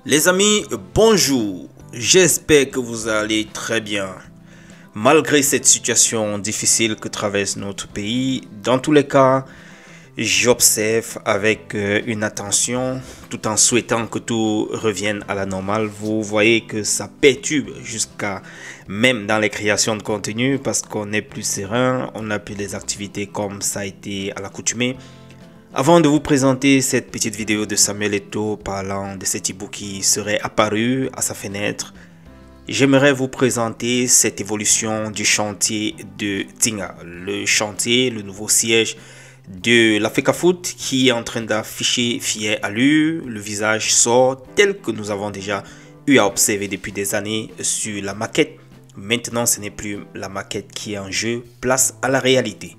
Les amis, bonjour. J'espère que vous allez très bien. Malgré cette situation difficile que traverse notre pays, dans tous les cas, j'observe avec une attention tout en souhaitant que tout revienne à la normale. Vous voyez que ça perturbe jusqu'à même dans les créations de contenu parce qu'on n'est plus serein, on n'a plus les activités comme ça a été à l'accoutumée. Avant de vous présenter cette petite vidéo de Samuel Eto'o parlant de cet hibou qui serait apparu à sa fenêtre, j'aimerais vous présenter cette évolution du chantier de Tinga. Le chantier, le nouveau siège de la FECAFOOT qui est en train d'afficher fière allure. Le visage sort tel que nous avons déjà eu à observer depuis des années sur la maquette. Maintenant, ce n'est plus la maquette qui est en jeu, place à la réalité.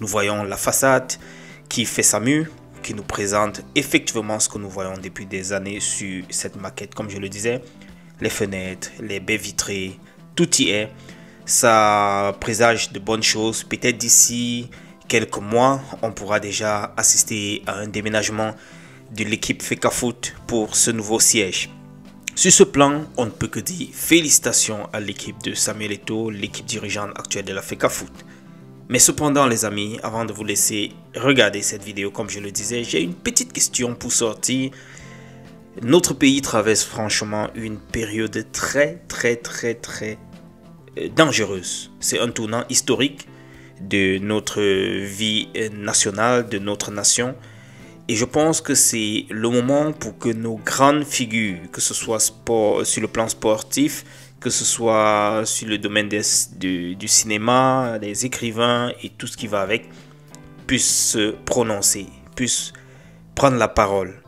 Nous voyons la façade qui fait sa mue, qui nous présente effectivement ce que nous voyons depuis des années sur cette maquette. Comme je le disais, les fenêtres, les baies vitrées, tout y est. Ça présage de bonnes choses. Peut-être d'ici quelques mois, on pourra déjà assister à un déménagement de l'équipe FECAFOOT pour ce nouveau siège. Sur ce plan, on ne peut que dire félicitations à l'équipe de Samuel Eto'o, l'équipe dirigeante actuelle de la FECAFOOT. Mais cependant les amis, avant de vous laisser regarder cette vidéo, comme je le disais, j'ai une petite question pour sortir. Notre pays traverse franchement une période très dangereuse. C'est un tournant historique de notre vie nationale, de notre nation. Et je pense que c'est le moment pour que nos grandes figures, que ce soit sur le plan sportif, que ce soit sur le domaine du cinéma, des écrivains et tout ce qui va avec, puissent se prononcer, puissent prendre la parole.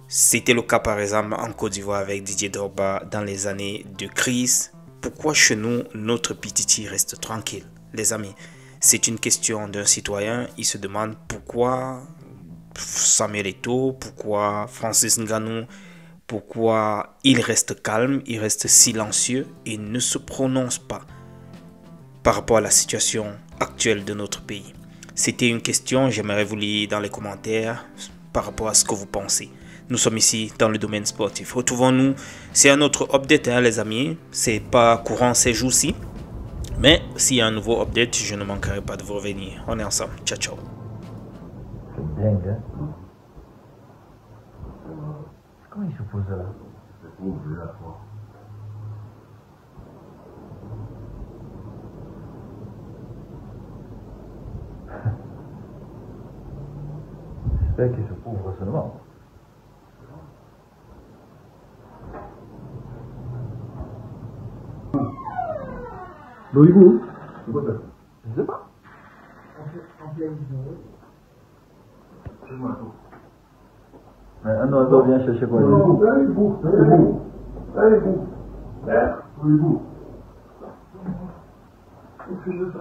C'était le cas par exemple en Côte d'Ivoire avec Didier Drogba dans les années de crise. Pourquoi chez nous, notre Pititi reste tranquille? Les amis, c'est une question d'un citoyen. Il se demande pourquoi Samuel Eto'o, pourquoi Francis Ngannou, pourquoi il reste calme, il reste silencieux et ne se prononce pas par rapport à la situation actuelle de notre pays. C'était une question, j'aimerais vous lire dans les commentaires par rapport à ce que vous pensez. Nous sommes ici dans le domaine sportif. Retrouvons-nous, c'est un autre update les amis, c'est pas courant ces jours-ci. Mais s'il y a un nouveau update, je ne manquerai pas de vous revenir. On est ensemble, ciao ciao. C'est dingue, hein? Comment il se pose là? C'est pour ouvrir la porte. J'espère qu'il se couvre seulement. L'oïbou? Je sais pas. En pleine zone. Un oiseau vient chercher quoi? Non, allez vous. Allez-vous. Qu'est-ce que je fais?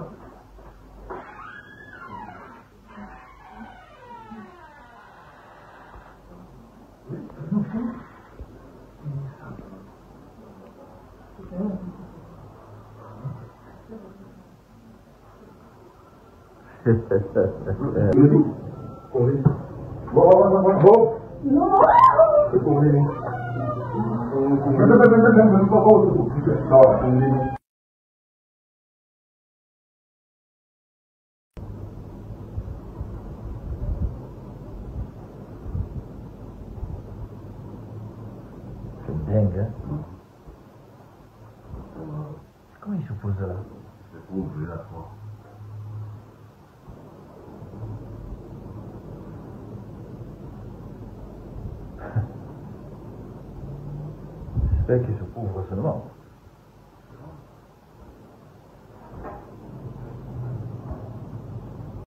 Bon. Non. C'est pour lui. C'est dingue, hein? Comment il se pose là? C'est pour ouvrir la porte. J'espère qu'il se couvre seulement.